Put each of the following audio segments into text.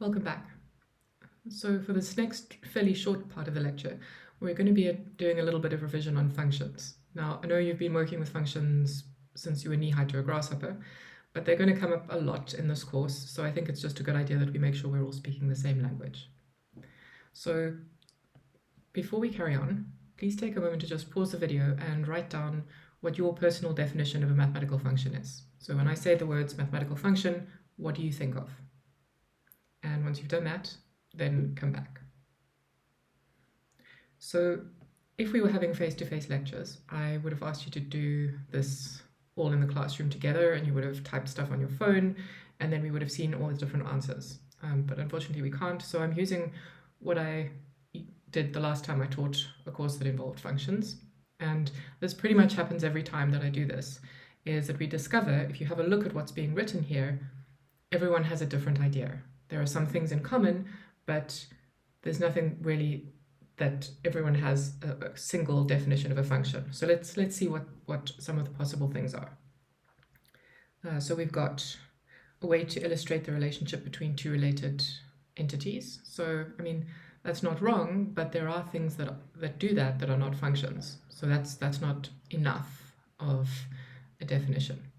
Welcome back. So for this next fairly short part of the lecture, we're going to be doing a little bit of revision on functions. Now, I know you've been working with functions since you were knee-high to a grasshopper, but they're going to come up a lot in this course, so I think it's just a good idea that we make sure we're all speaking the same language. So before we carry on, please take a moment to just pause the video and write down what your personal definition of a mathematical function is. So when I say the words mathematical function, what do you think of? And once you've done that, then come back. So if we were having face-to-face lectures, I would have asked you to do this all in the classroom together, and you would have typed stuff on your phone, and then we would have seen all the different answers. But unfortunately we can't, so I'm using what I did the last time I taught a course that involved functions. And this pretty much happens every time that I do this, is that we discover, if you have a look at what's being written here, everyone has a different idea. There are some things in common, but there's nothing really that everyone has a single definition of a function. So let's see what some of the possible things are. So we've got a way to illustrate the relationship between two related entities. So, I mean, that's not wrong, but there are things that do that are not functions. So that's not enough of a definition.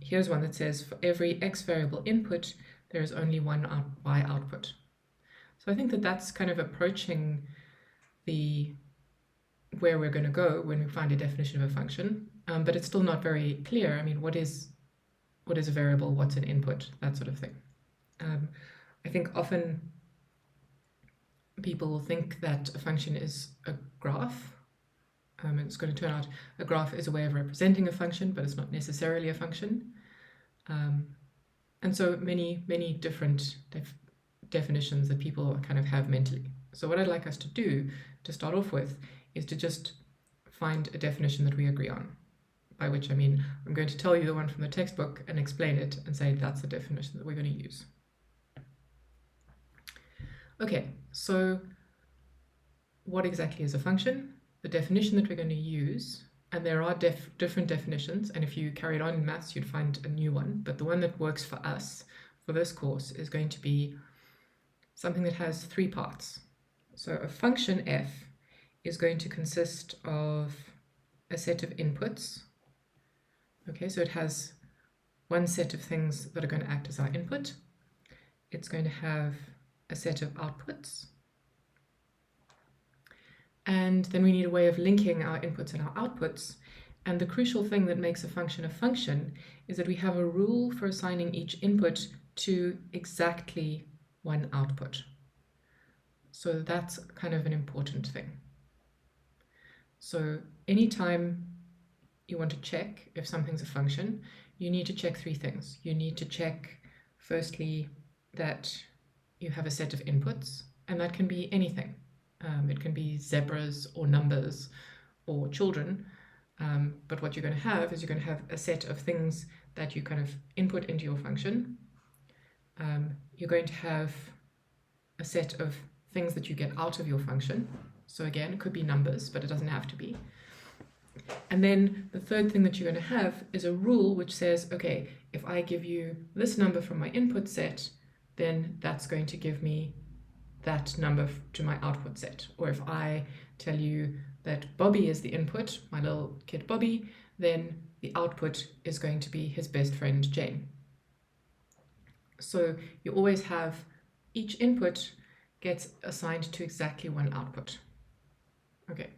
Here's one that says, for every x variable input, there is only one y output. So I think that that's kind of approaching where we're going to go when we find a definition of a function, but it's still not very clear. I mean, what is a variable, what's an input, that sort of thing. I think often people will think that a function is a graph. And it's going to turn out a graph is a way of representing a function, but it's not necessarily a function. And so many different definitions that people kind of have mentally. So what I'd like us to do to start off with is to just find a definition that we agree on. By which I mean, I'm going to tell you the one from the textbook and explain it and say that's the definition that we're going to use. Okay, so what exactly is a function? The definition that we're going to use, and there are different definitions, and if you carried on in maths you'd find a new one, but the one that works for us for this course is going to be something that has three parts. So a function f is going to consist of a set of inputs. Okay, so it has one set of things that are going to act as our input. It's going to have a set of outputs. And then we need a way of linking our inputs and our outputs. And the crucial thing that makes a function is that we have a rule for assigning each input to exactly one output. So that's kind of an important thing. So anytime you want to check if something's a function, you need to check three things. You need to check, firstly, that you have a set of inputs, and that can be anything. It can be zebras or numbers or children, but what you're going to have is you're going to have a set of things that you kind of input into your function. You're going to have a set of things that you get out of your function. So again, it could be numbers, but it doesn't have to be. And then the third thing that you're going to have is a rule which says, okay, if I give you this number from my input set, then that's going to give me that number to my output set. Or if I tell you that Bobby is the input, my little kid Bobby, then the output is going to be his best friend Jane. So you always have each input gets assigned to exactly one output. Okay,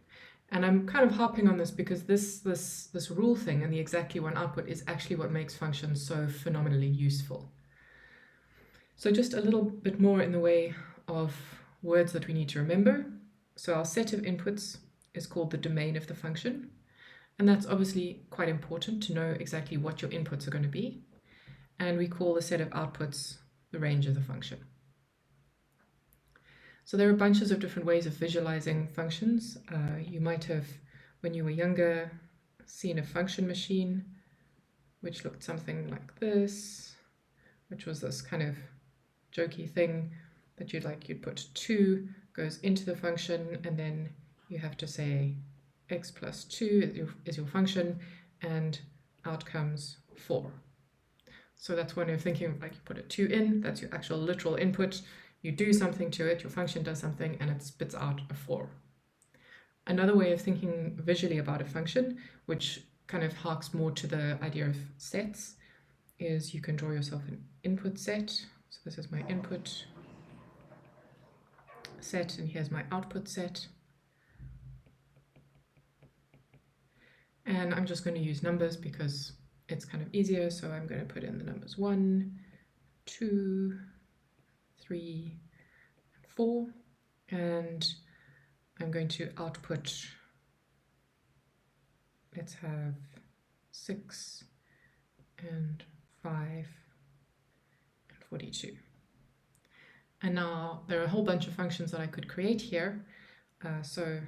and I'm kind of harping on this because this rule thing and the exactly one output is actually what makes functions so phenomenally useful. So just a little bit more in the way of words that we need to remember. So our set of inputs is called the domain of the function, and that's obviously quite important to know exactly what your inputs are going to be. And we call the set of outputs the range of the function. So there are bunches of different ways of visualizing functions. You might have, when you were younger, seen a function machine, which looked something like this, which was this kind of jokey thing that you'd put 2 goes into the function, and then you have to say x plus 2 is your function, and out comes 4. So that's one way of thinking, like you put a 2 in, that's your actual literal input, you do something to it, your function does something, and it spits out a 4. Another way of thinking visually about a function, which kind of harks more to the idea of sets, is you can draw yourself an input set. So this is my input set, and here's my output set. And I'm just going to use numbers because it's kind of easier, so I'm going to put in the numbers 1, 2, 3, 4, and I'm going to output, let's have 6 and 5 and 42. And now there are a whole bunch of functions that I could create here. So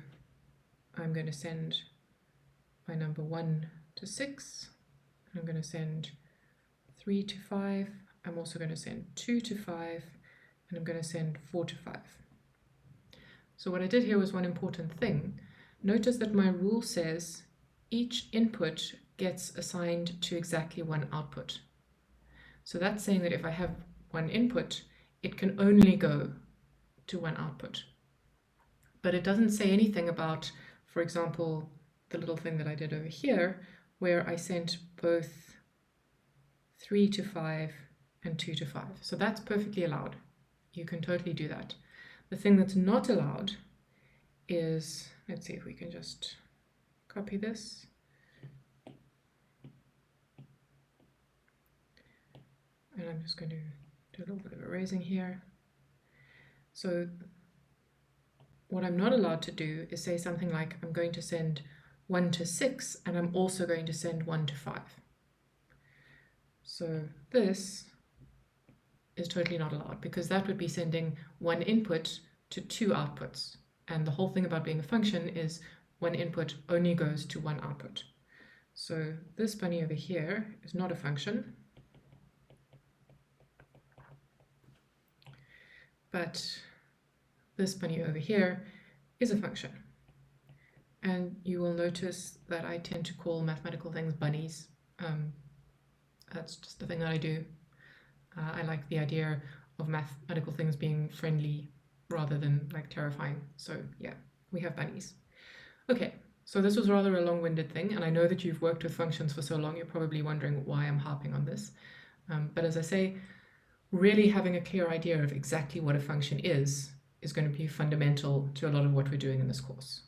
I'm going to send my number 1 to 6. I'm going to send 3 to 5. I'm also going to send 2 to 5. And I'm going to send 4 to 5. So what I did here was one important thing. Notice that my rule says each input gets assigned to exactly one output. So that's saying that if I have one input, it can only go to one output. But it doesn't say anything about, for example, the little thing that I did over here, where I sent both 3 to 5 and 2 to 5. So that's perfectly allowed. You can totally do that. The thing that's not allowed is, let's see if we can just copy this. And I'm just going to do a little bit of erasing here. So what I'm not allowed to do is say something like, I'm going to send 1 to 6, and I'm also going to send 1 to 5. So this is totally not allowed, because that would be sending one input to two outputs. And the whole thing about being a function is one input only goes to one output. So this bunny over here is not a function, but this bunny over here is a function. And you will notice that I tend to call mathematical things bunnies. That's just the thing that I do. I like the idea of mathematical things being friendly rather than like terrifying. So yeah, we have bunnies. Okay, so this was rather a long-winded thing, and I know that you've worked with functions for so long, you're probably wondering why I'm harping on this. But as I say, really having a clear idea of exactly what a function is going to be fundamental to a lot of what we're doing in this course.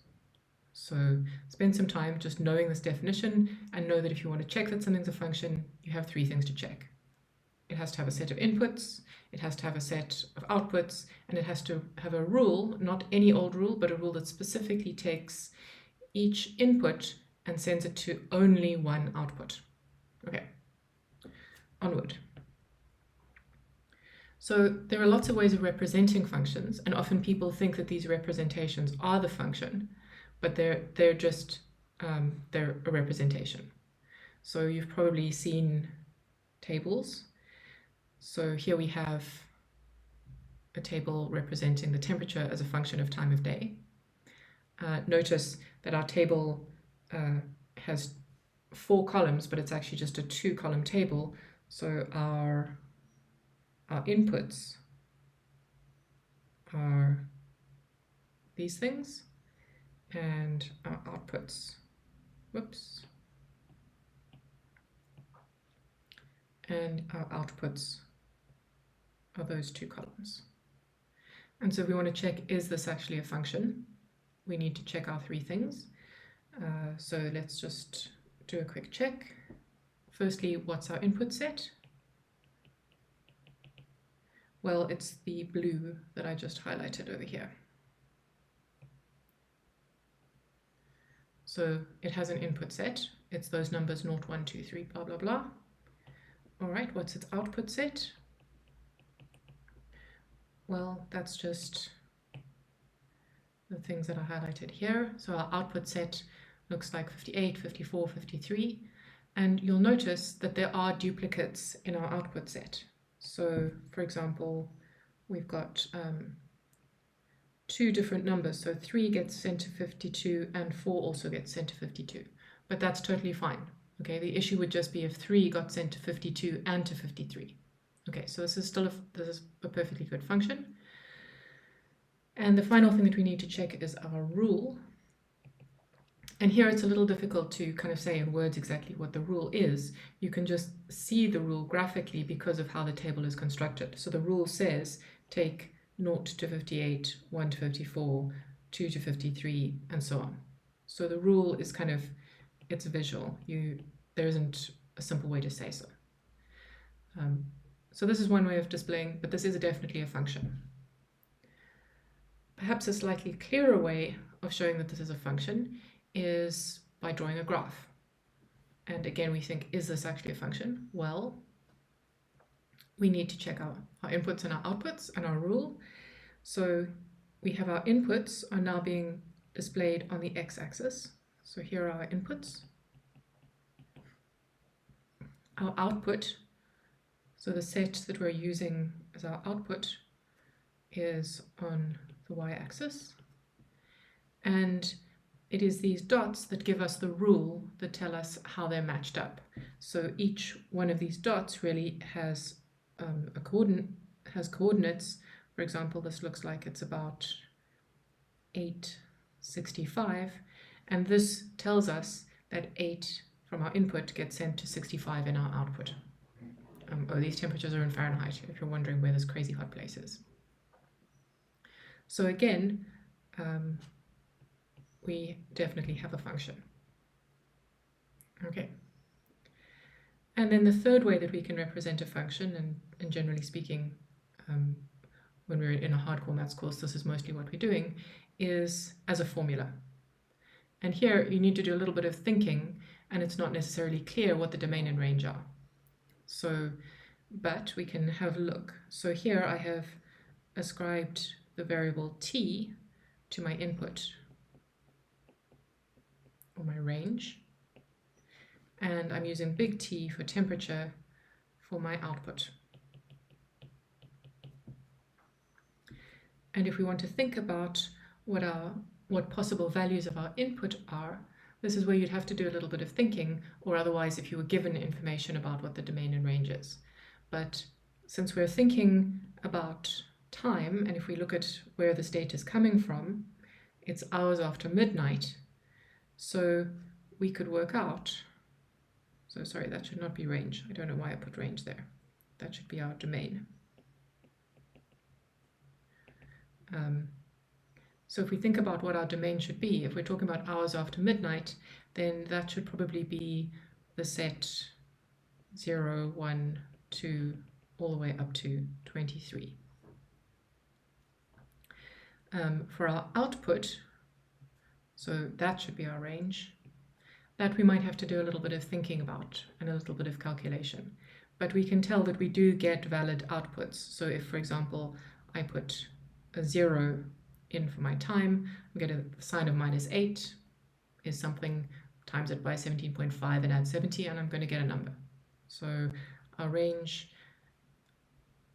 So spend some time just knowing this definition, and know that if you want to check that something's a function, you have three things to check. It has to have a set of inputs, it has to have a set of outputs, and it has to have a rule, not any old rule, but a rule that specifically takes each input and sends it to only one output. Okay, onward. So there are lots of ways of representing functions, and often people think that these representations are the function, but they're just they're a representation. So you've probably seen tables. So here we have a table representing the temperature as a function of time of day. Notice that our table has 4 columns, but it's actually just a 2-column table. So our inputs are these things, and our outputs, and our outputs are those 2 columns. And so if we want to check, is this actually a function? We need to check our 3 things. So let's just do a quick check. Firstly, what's our input set? Well, it's the blue that I just highlighted over here. So it has an input set. It's those numbers 0, 1, 2, 3, blah, blah, blah. All right, what's its output set? Well, that's just the things that are highlighted here. So our output set looks like 58, 54, 53. And you'll notice that there are duplicates in our output set. So, for example, we've got 2 different numbers. So 3 gets sent to 52 and 4 also gets sent to 52. But that's totally fine. Okay, the issue would just be if 3 got sent to 52 and to 53. Okay, so this is still a perfectly good function. And the final thing that we need to check is our rule. And here it's a little difficult to kind of say in words exactly what the rule is. You can just see the rule graphically because of how the table is constructed. So the rule says take 0 to 58, 1 to 54, 2 to 53, and so on. So the rule is kind of, it's visual. There isn't a simple way to say so. So this is one way of displaying, but this is definitely a function. Perhaps a slightly clearer way of showing that this is a function is by drawing a graph. And again, we think, is this actually a function? Well, we need to check our inputs and our outputs and our rule. So we have our inputs are now being displayed on the x-axis. So here are our inputs. Our output, so the set that we're using as our output, is on the y-axis. And it is these dots that give us the rule that tell us how they're matched up. So each one of these dots really has coordinates. For example, this looks like it's about 865, and this tells us that 8 from our input gets sent to 65 in our output. These temperatures are in Fahrenheit, if you're wondering where this crazy hot place is. So again, we definitely have a function. Okay. And then the third way that we can represent a function, and generally speaking, when we're in a hardcore maths course, this is mostly what we're doing, is as a formula. And here you need to do a little bit of thinking, and it's not necessarily clear what the domain and range are. But we can have a look. So here I have ascribed the variable t to my input, or my range, and I'm using big T for temperature for my output. And if we want to think about what possible values of our input are, this is where you'd have to do a little bit of thinking, or otherwise if you were given information about what the domain and range is. But since we're thinking about time, and if we look at where this data is coming from, it's hours after midnight. So we could work out, so sorry, that should not be range. I don't know why I put range there. That should be our domain. So if we think about what our domain should be, if we're talking about hours after midnight, then that should probably be the set 0, 1, 2, all the way up to 23. For our output, so that should be our range. That we might have to do a little bit of thinking about and a little bit of calculation. But we can tell that we do get valid outputs. So if, for example, I put a 0 in for my time, I get a sign of -8 is something, times it by 17.5 and add 70, and I'm going to get a number. So our range,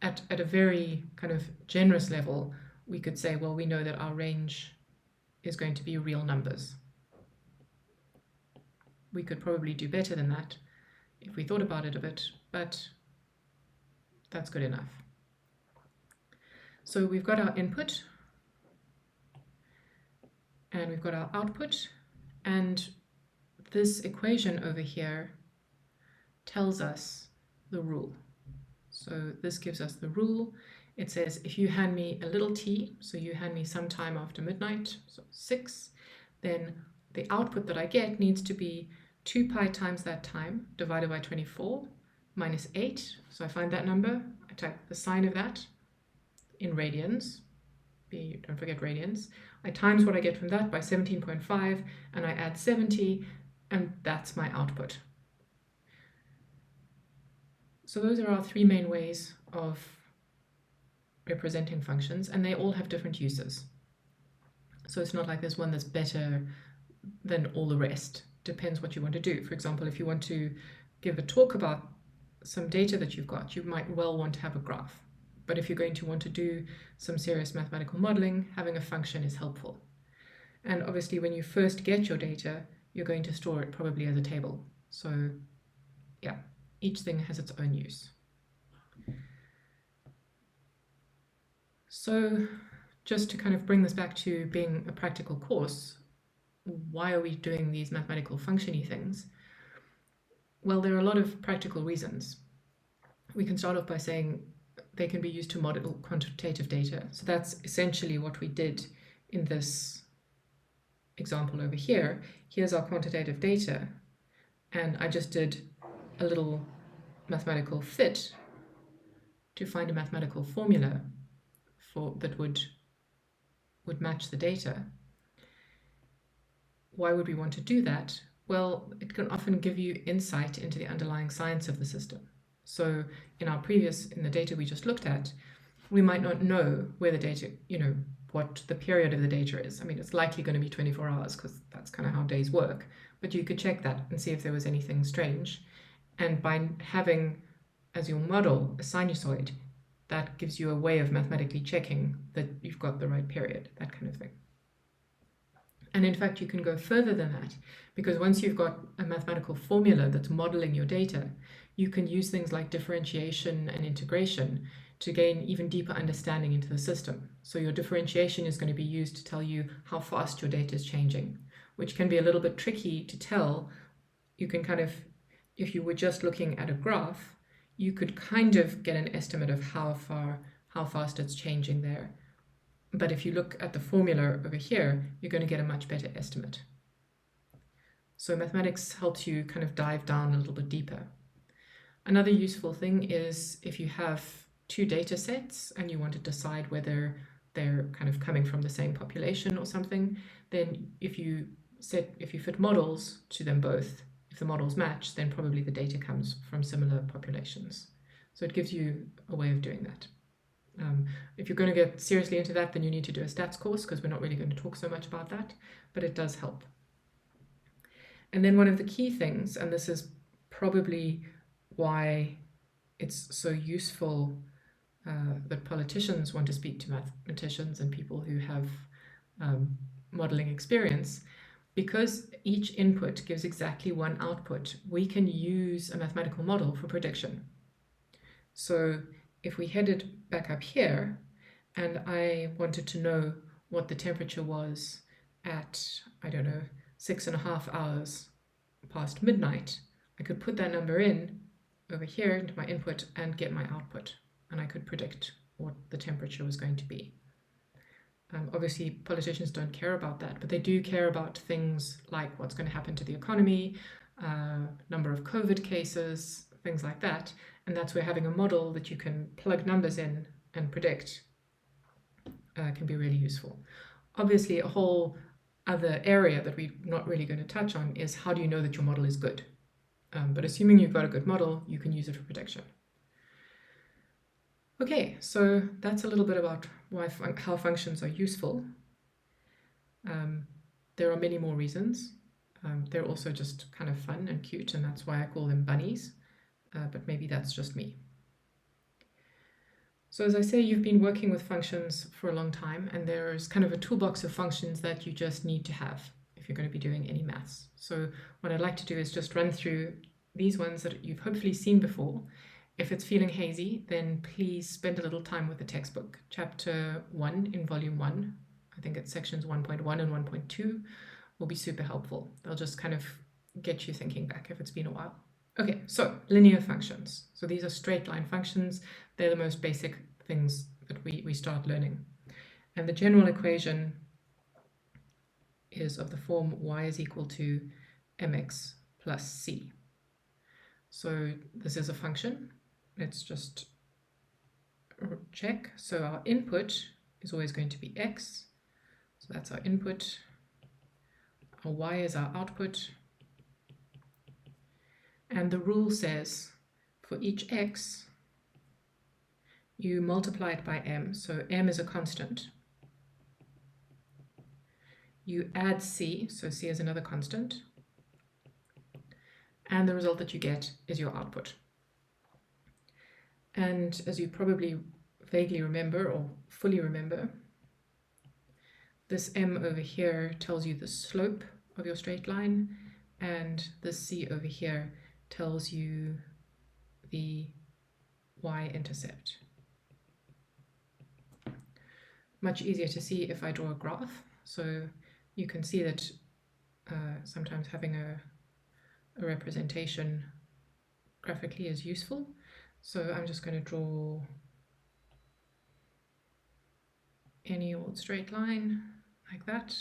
at a very kind of generous level, we could say, well, we know that our range is going to be real numbers. We could probably do better than that if we thought about it a bit, but that's good enough. So we've got our input, and we've got our output, and this equation over here tells us the rule. So this gives us the rule. It says if you hand me a little t, so you hand me some time after midnight, so 6, then the output that I get needs to be 2 pi times that time divided by 24 minus 8. So I find that number, I type the sign of that in radians, don't forget radians. I times what I get from that by 17.5, and I add 70, and that's my output. So those are our 3 main ways of representing functions, and they all have different uses. So it's not like there's one that's better than all the rest. Depends what you want to do. For example, if you want to give a talk about some data that you've got, you might well want to have a graph. But if you're going to want to do some serious mathematical modeling, having a function is helpful. And obviously when you first get your data, you're going to store it probably as a table. So yeah, each thing has its own use. So just to kind of bring this back to being a practical course, why are we doing these mathematical functiony things? Well, there are a lot of practical reasons. We can start off by saying they can be used to model quantitative data. So that's essentially what we did in this example over here. Here's our quantitative data, and I just did a little mathematical fit to find a mathematical formula that would match the data. Why would we want to do that? Well, it can often give you insight into the underlying science of the system. So in the data we just looked at, we might not know where the data, what the period of the data is. I mean, it's likely going to be 24 hours because that's kind of how days work. But you could check that and see if there was anything strange. And by having as your model a sinusoid, that gives you a way of mathematically checking that you've got the right period, that kind of thing. And in fact, you can go further than that, because once you've got a mathematical formula that's modeling your data, you can use things like differentiation and integration to gain even deeper understanding into the system. So your differentiation is going to be used to tell you how fast your data is changing, which can be a little bit tricky to tell. You can kind of, if you were just looking at a graph, you could kind of get an estimate of how fast it's changing there. But if you look at the formula over here, you're going to get a much better estimate. So mathematics helps you kind of dive down a little bit deeper. Another useful thing is if you have two data sets and you want to decide whether they're kind of coming from the same population or something, then if you fit models to them both, if the models match, then probably the data comes from similar populations. So it gives you a way of doing that. If you're going to get seriously into that, then you need to do a stats course, because we're not really going to talk so much about that, but it does help. And then one of the key things, and this is probably why it's so useful that politicians want to speak to mathematicians and people who have modeling experience, because each input gives exactly one output, we can use a mathematical model for prediction. So if we headed back up here and I wanted to know what the temperature was at, I don't know, 6.5 hours past midnight, I could put that number in over here into my input and get my output, and I could predict what the temperature was going to be. Obviously, politicians don't care about that, but they do care about things like what's going to happen to the economy, number of COVID cases, things like that. And that's where having a model that you can plug numbers in and predict can be really useful. Obviously, a whole other area that we're not really going to touch on is how do you know that your model is good? But assuming you've got a good model, you can use it for prediction. Okay, so that's a little bit about how functions are useful. There are many more reasons. They're also just kind of fun and cute, and that's why I call them bunnies. But maybe that's just me. So as I say, you've been working with functions for a long time, and there's kind of a toolbox of functions that you just need to have if you're going to be doing any maths. So what I'd like to do is just run through these ones that you've hopefully seen before. If it's feeling hazy, then please spend a little time with the textbook. Chapter 1 in Volume 1, I think it's sections 1.1 and 1.2, will be super helpful. They'll just kind of get you thinking back if it's been a while. Okay, so linear functions. So these are straight line functions. They're the most basic things that we start learning. And the general equation is of the form y is equal to mx plus c. So this is a function. Let's just check. So our input is always going to be x. So that's our input. Our y is our output. And the rule says for each x, you multiply it by m. So m is a constant. You add c, so c is another constant. And the result that you get is your output. And as you probably vaguely remember or fully remember, this m over here tells you the slope of your straight line, and this c over here tells you the y-intercept. Much easier to see if I draw a graph. So you can see that sometimes having a representation graphically is useful. So I'm just going to draw any old straight line like that.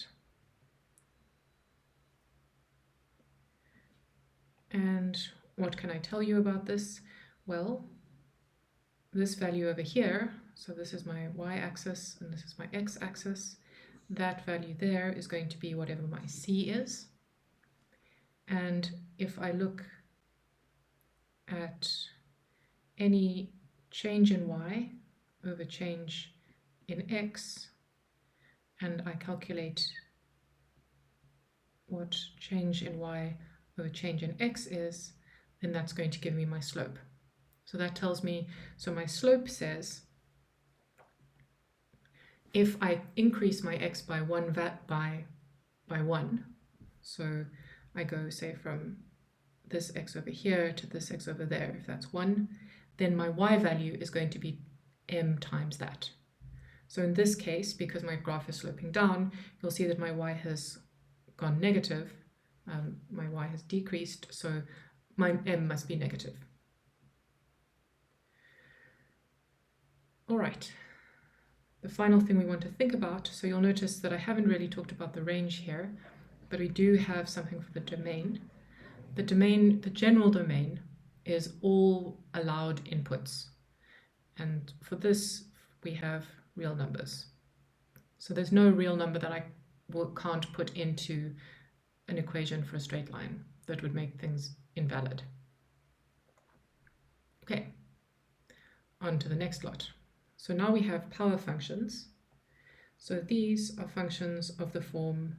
And what can I tell you about this? Well, this value over here, so this is my y-axis and this is my x-axis, that value there is going to be whatever my c is. And if I look at any change in y over change in x, and I calculate what change in y over change in x is, then that's going to give me my slope. So that tells me, so my slope says if I increase my x by one by 1, so I go say from this x over here to this x over there, if that's 1, then my y value is going to be m times that. So in this case, because my graph is sloping down, you'll see that my y has gone negative, my y has decreased, so my m must be negative. All right, the final thing we want to think about, so you'll notice that I haven't really talked about the range here, but we do have something for the domain. The general domain is all allowed inputs. And for this, we have real numbers. So there's no real number that I can't put into an equation for a straight line that would make things invalid. Okay, on to the next lot. So now we have power functions. So these are functions of the form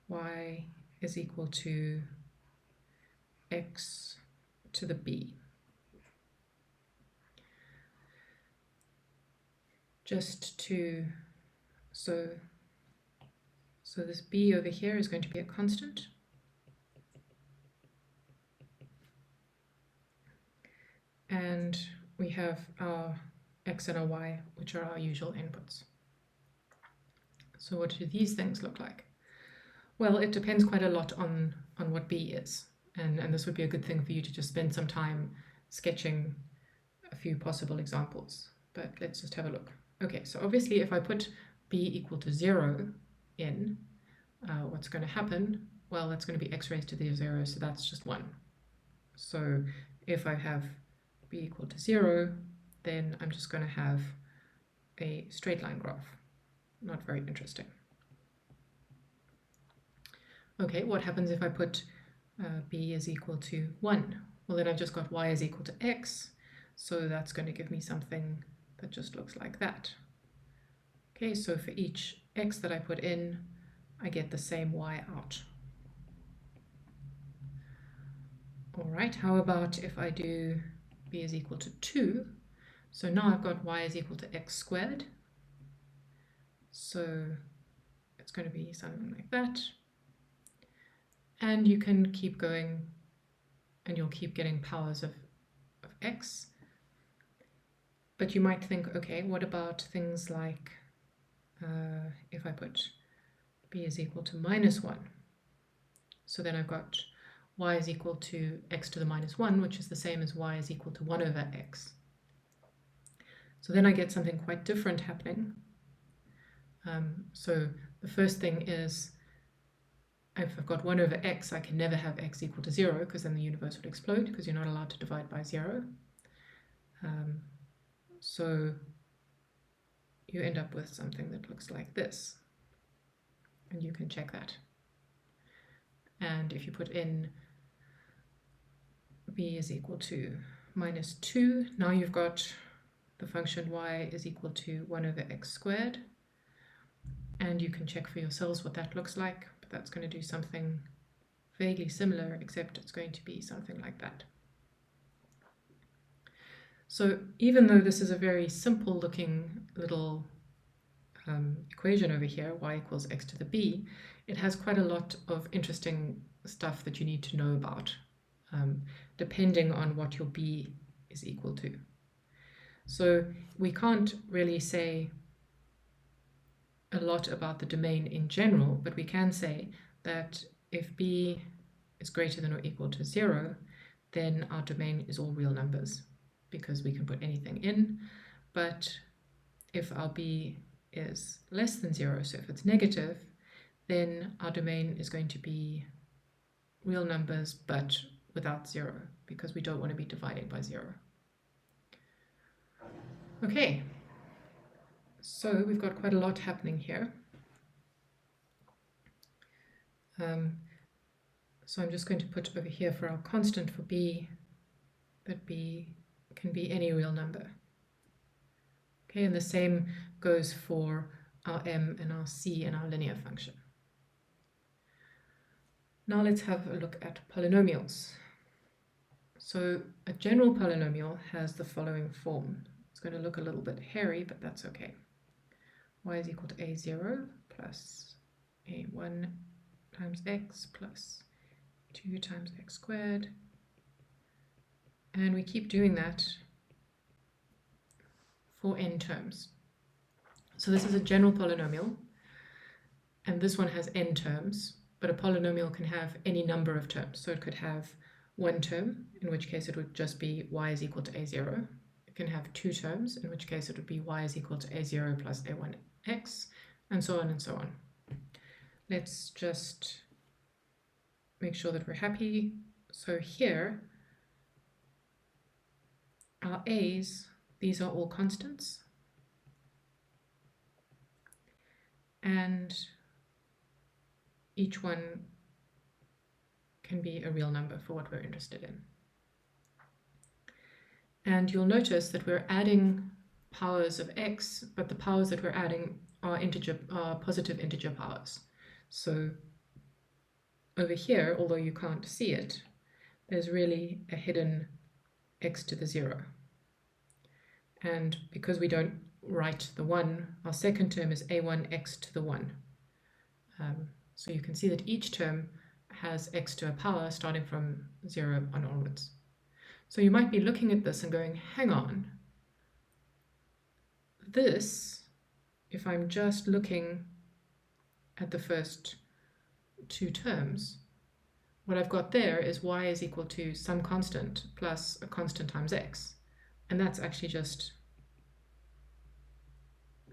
y is equal to x to the b. Just to, so this b over here is going to be a constant. And we have our x and our y, which are our usual inputs. So what do these things look like? Well, it depends quite a lot on what b is. And this would be a good thing for you to just spend some time sketching a few possible examples. But let's just have a look. Okay, so obviously if I put b equal to 0 in, what's going to happen? Well, that's going to be x raised to the 0, so that's just 1. So if I have b equal to 0, then I'm just going to have a straight line graph. Not very interesting. Okay, what happens if I put b is equal to 1? Well, then I've just got y is equal to x, so that's going to give me something that just looks like that. Okay, so for each x that I put in, I get the same y out. All right, how about if I do b is equal to 2? So now I've got y is equal to x squared. So it's going to be something like that. And you can keep going and you'll keep getting powers of x. But you might think, okay, what about things like if I put b is equal to -1? So then I've got y is equal to x to the -1, which is the same as y is equal to 1 over x. So then I get something quite different happening. So the first thing is, if I've got 1 over x, I can never have x equal to 0, because then the universe would explode, because you're not allowed to divide by 0. So you end up with something that looks like this. And you can check that. And if you put in b is equal to -2, now you've got the function y is equal to 1 over x squared. And you can check for yourselves what that looks like. But that's going to do something vaguely similar, except it's going to be something like that. So even though this is a very simple looking little equation over here, y equals x to the b, it has quite a lot of interesting stuff that you need to know about, depending on what your b is equal to. So we can't really say a lot about the domain in general, but we can say that if b is greater than or equal to 0, then our domain is all real numbers, because we can put anything in. But if our b is less than 0, so if it's negative, then our domain is going to be real numbers but without 0, because we don't want to be dividing by 0. Okay, so we've got quite a lot happening here. So I'm just going to put over here for our constant for b that b can be any real number. Okay, and the same goes for our m and our c and our linear function. Now let's have a look at polynomials. So a general polynomial has the following form. It's going to look a little bit hairy, but that's okay. Y is equal to a0 plus a1 times x plus 2 times x squared. And we keep doing that for n terms. So this is a general polynomial, and this one has n terms, but a polynomial can have any number of terms. So it could have one term, in which case it would just be y is equal to a0. It can have two terms, in which case it would be y is equal to a0 plus a1x, and so on and so on. Let's just make sure that we're happy. So here, our a's, these are all constants, and each one can be a real number for what we're interested in. And you'll notice that we're adding powers of x, but the powers that we're adding are positive integer powers. So over here, although you can't see it, there's really a hidden x to the 0. And because we don't write the 1, our second term is a1x to the 1. So you can see that each term has x to a power starting from 0 on onwards. So you might be looking at this and going, hang on, this, if I'm just looking at the first two terms, what I've got there is y is equal to some constant plus a constant times x. And that's actually just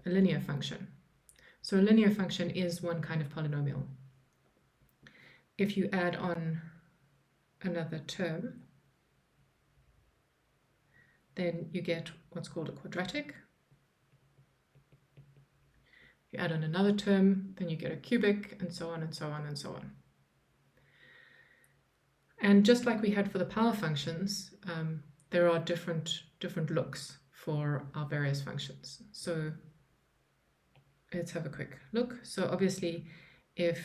a linear function. So a linear function is one kind of polynomial. If you add on another term, then you get what's called a quadratic. If you add on another term, then you get a cubic, and so on and so on and so on. And just like we had for the power functions, there are different looks for our various functions. So let's have a quick look. So obviously, if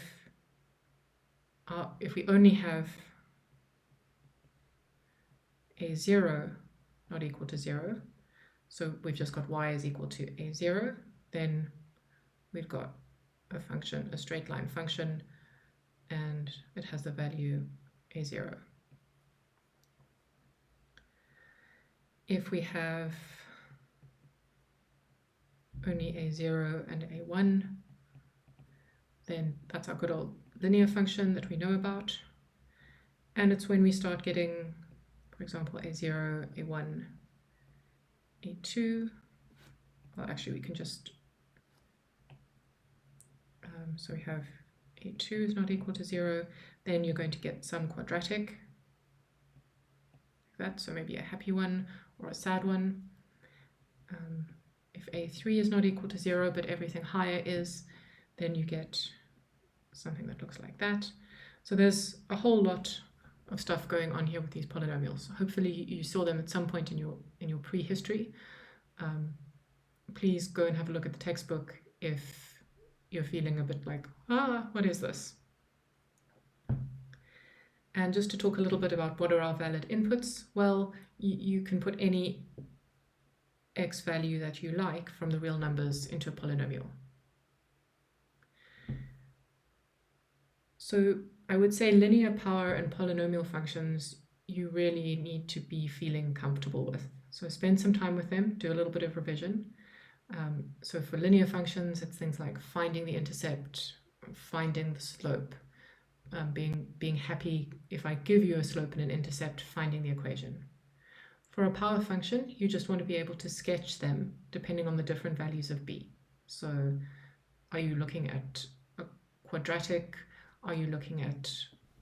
we only have a0 not equal to 0, so we've just got y is equal to a0, then we've got a function, a straight line function, and it has the value a0. If we have only a0 and a1, then that's our good old linear function that we know about. And it's when we start getting, for example, a0, a1, a2. Well, actually, we can just, so we have a2 is not equal to 0, then you're going to get some quadratic, like that, so maybe a happy one or a sad one. If a3 is not equal to 0, but everything higher is, then you get something that looks like that. So there's a whole lot of stuff going on here with these polynomials. Hopefully you saw them at some point in your prehistory. Please go and have a look at the textbook if you're feeling a bit like, what is this? And just to talk a little bit about what are our valid inputs, well, you can put any x value that you like from the real numbers into a polynomial. So I would say linear power and polynomial functions you really need to be feeling comfortable with. So spend some time with them, do a little bit of revision. So for linear functions, it's things like finding the intercept, finding the slope, being happy if I give you a slope and an intercept, finding the equation. For a power function, you just want to be able to sketch them depending on the different values of b. So are you looking at a quadratic? Are you looking at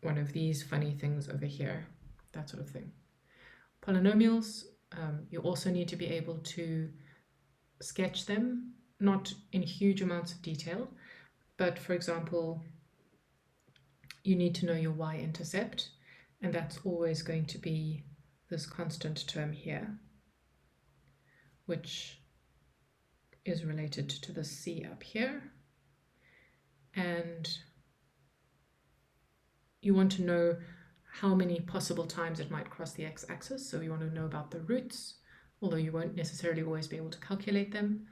one of these funny things over here? That sort of thing. Polynomials, you also need to be able to sketch them, not in huge amounts of detail, but for example, you need to know your y-intercept, and that's always going to be this constant term here, which is related to the c up here. And you want to know how many possible times it might cross the x-axis, so you want to know about the roots, although you won't necessarily always be able to calculate them.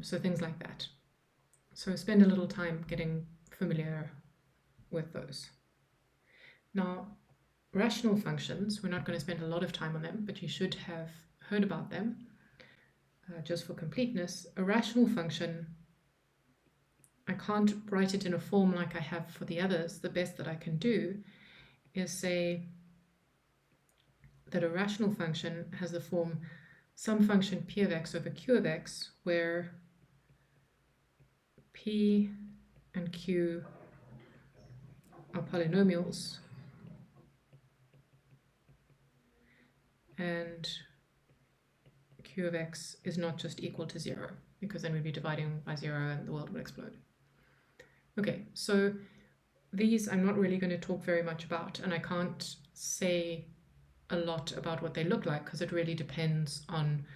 So things like that. So spend a little time getting familiar with those. Now, rational functions, we're not going to spend a lot of time on them, but you should have heard about them. Just for completeness, a rational function, I can't write it in a form like I have for the others. The best that I can do is say that a rational function has the form some function p of x over q of x, where p and q are polynomials and q of x is not just equal to 0, because then we'd be dividing by 0 and the world would explode. Okay, so these I'm not really going to talk very much about, and I can't say a lot about what they look like because it really depends on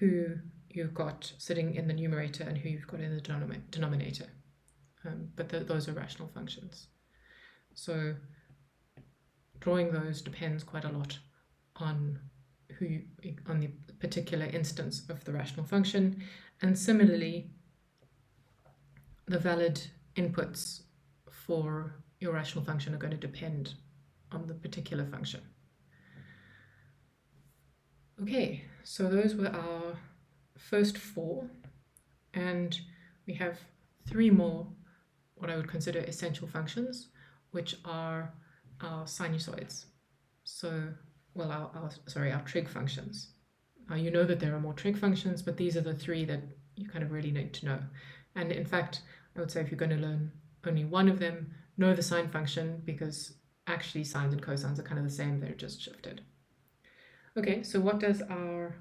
who you've got sitting in the numerator and who you've got in the denominator. But those are rational functions. So drawing those depends quite a lot on on the particular instance of the rational function, and similarly, the valid inputs for your rational function are going to depend on the particular function. Okay, so those were our first 4, and we have 3 more what I would consider essential functions, which are our sinusoids. So, well, our trig functions. Now you know that there are more trig functions, but these are the 3 that you kind of really need to know. And in fact, I would say if you're going to learn only one of them, know the sine function, because actually sines and cosines are kind of the same, they're just shifted. Okay, so what does our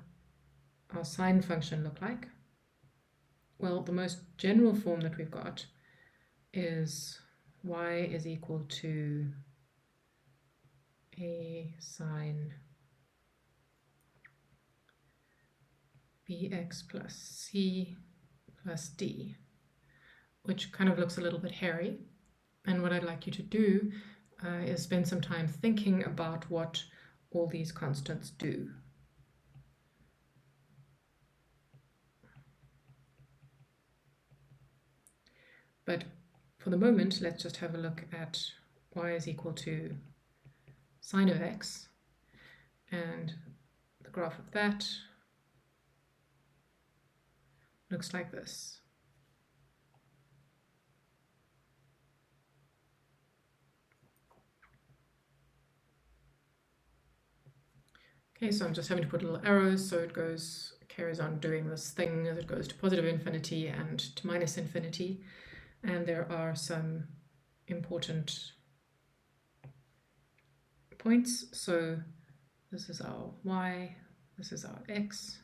sine function look like? Well, the most general form that we've got is y is equal to a sine bx plus c plus d, which kind of looks a little bit hairy. And what I'd like you to do is spend some time thinking about what all these constants do. But for the moment, let's just have a look at y is equal to sine of x, and the graph of that looks like this. Okay, so I'm just having to put little arrows, so it carries on doing this thing as it goes to positive infinity and to minus infinity. And there are some important points. So this is our y, this is our x.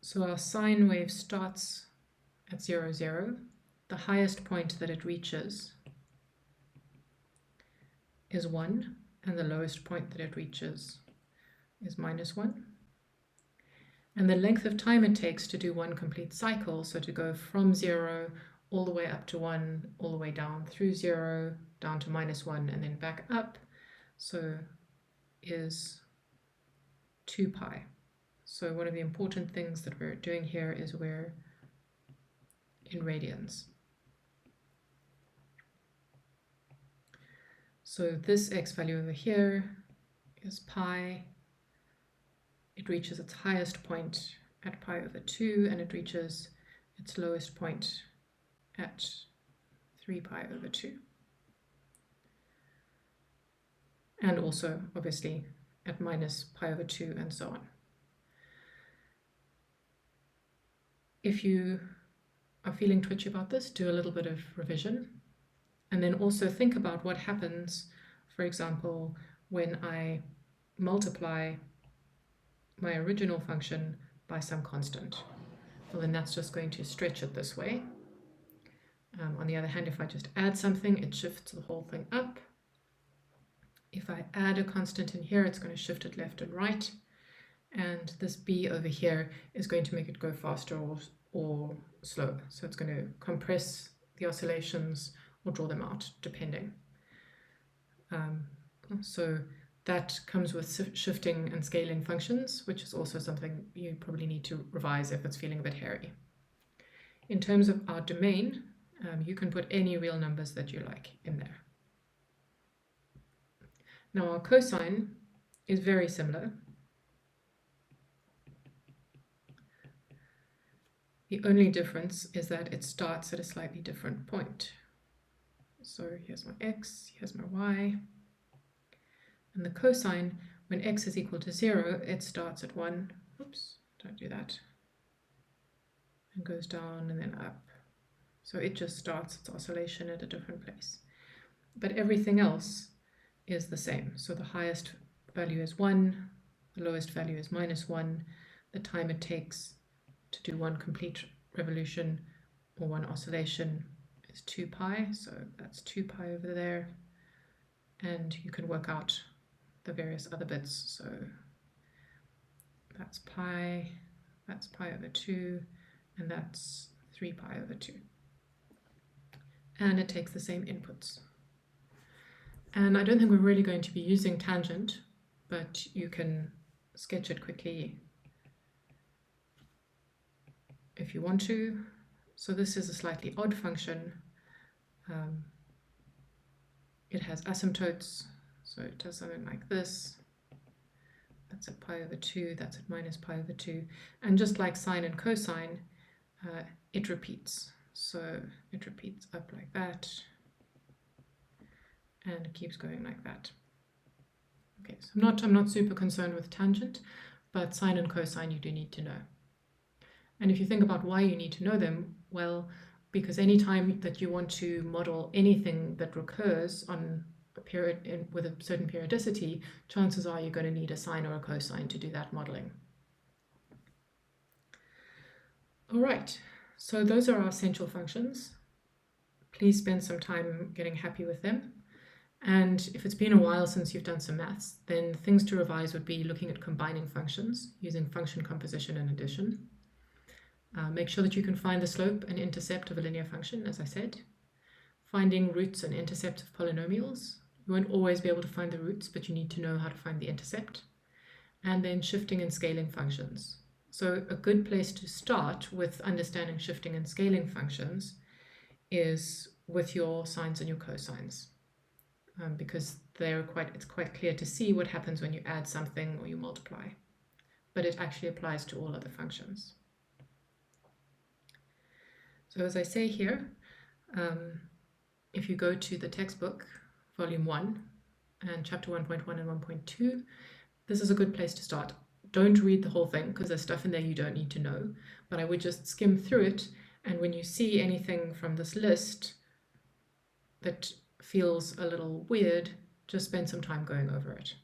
So our sine wave starts at 0, 0. The highest point that it reaches is 1, and the lowest point that it reaches is -1. And the length of time it takes to do one complete cycle, so to go from 0 all the way up to 1, all the way down through 0, down to -1, and then back up, so is 2 pi. So one of the important things that we're doing here is we're in radians. So this x value over here is pi. It reaches its highest point at pi over 2, and it reaches its lowest point at 3 pi over 2. And also, obviously, at minus pi over 2 and so on. If you are feeling twitchy about this, do a little bit of revision. And then also think about what happens, for example, when I multiply my original function by some constant. Well, then that's just going to stretch it this way. On the other hand, if I just add something, it shifts the whole thing up. If I add a constant in here, it's going to shift it left and right. And this b over here is going to make it go faster or slow. So it's going to compress the oscillations or draw them out, depending. So that comes with shifting and scaling functions, which is also something you probably need to revise if it's feeling a bit hairy. In terms of our domain, you can put any real numbers that you like in there. Now our cosine is very similar. The only difference is that it starts at a slightly different point. So here's my x, here's my y. And the cosine, when x is equal to 0, it starts at 1. Oops, don't do that. And goes down and then up. So it just starts its oscillation at a different place. But everything else is the same. So the highest value is 1, the lowest value is -1. The time it takes to do one complete revolution or one oscillation is 2 pi, so that's 2 pi over there. And you can work out the various other bits. So that's pi over 2, and that's 3 pi over 2. And it takes the same inputs. And I don't think we're really going to be using tangent, but you can sketch it quickly if you want to. So this is a slightly odd function. It has asymptotes, so it does something like this. That's at pi over 2, that's at minus pi over 2. And just like sine and cosine, it repeats. So it repeats up like that, and it keeps going like that. Okay, so I'm not super concerned with tangent, but sine and cosine you do need to know. And if you think about why you need to know them, well, because any time that you want to model anything that recurs on a period with a certain periodicity, chances are you're going to need a sine or a cosine to do that modeling. All right, so those are our essential functions. Please spend some time getting happy with them. And if it's been a while since you've done some maths, then things to revise would be looking at combining functions using function composition and addition. Make sure that you can find the slope and intercept of a linear function, as I said. Finding roots and intercepts of polynomials. You won't always be able to find the roots, but you need to know how to find the intercept. And then shifting and scaling functions. So a good place to start with understanding shifting and scaling functions is with your sines and your cosines. Because it's quite clear to see what happens when you add something or you multiply. But it actually applies to all other functions. So as I say here, if you go to the textbook, volume 1, and chapter 1.1 and 1.2, this is a good place to start. Don't read the whole thing because there's stuff in there you don't need to know, but I would just skim through it, and when you see anything from this list that feels a little weird, just spend some time going over it.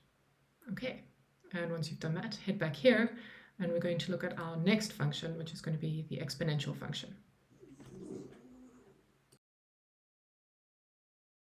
Okay, and once you've done that, head back here, and we're going to look at our next function, which is going to be the exponential function.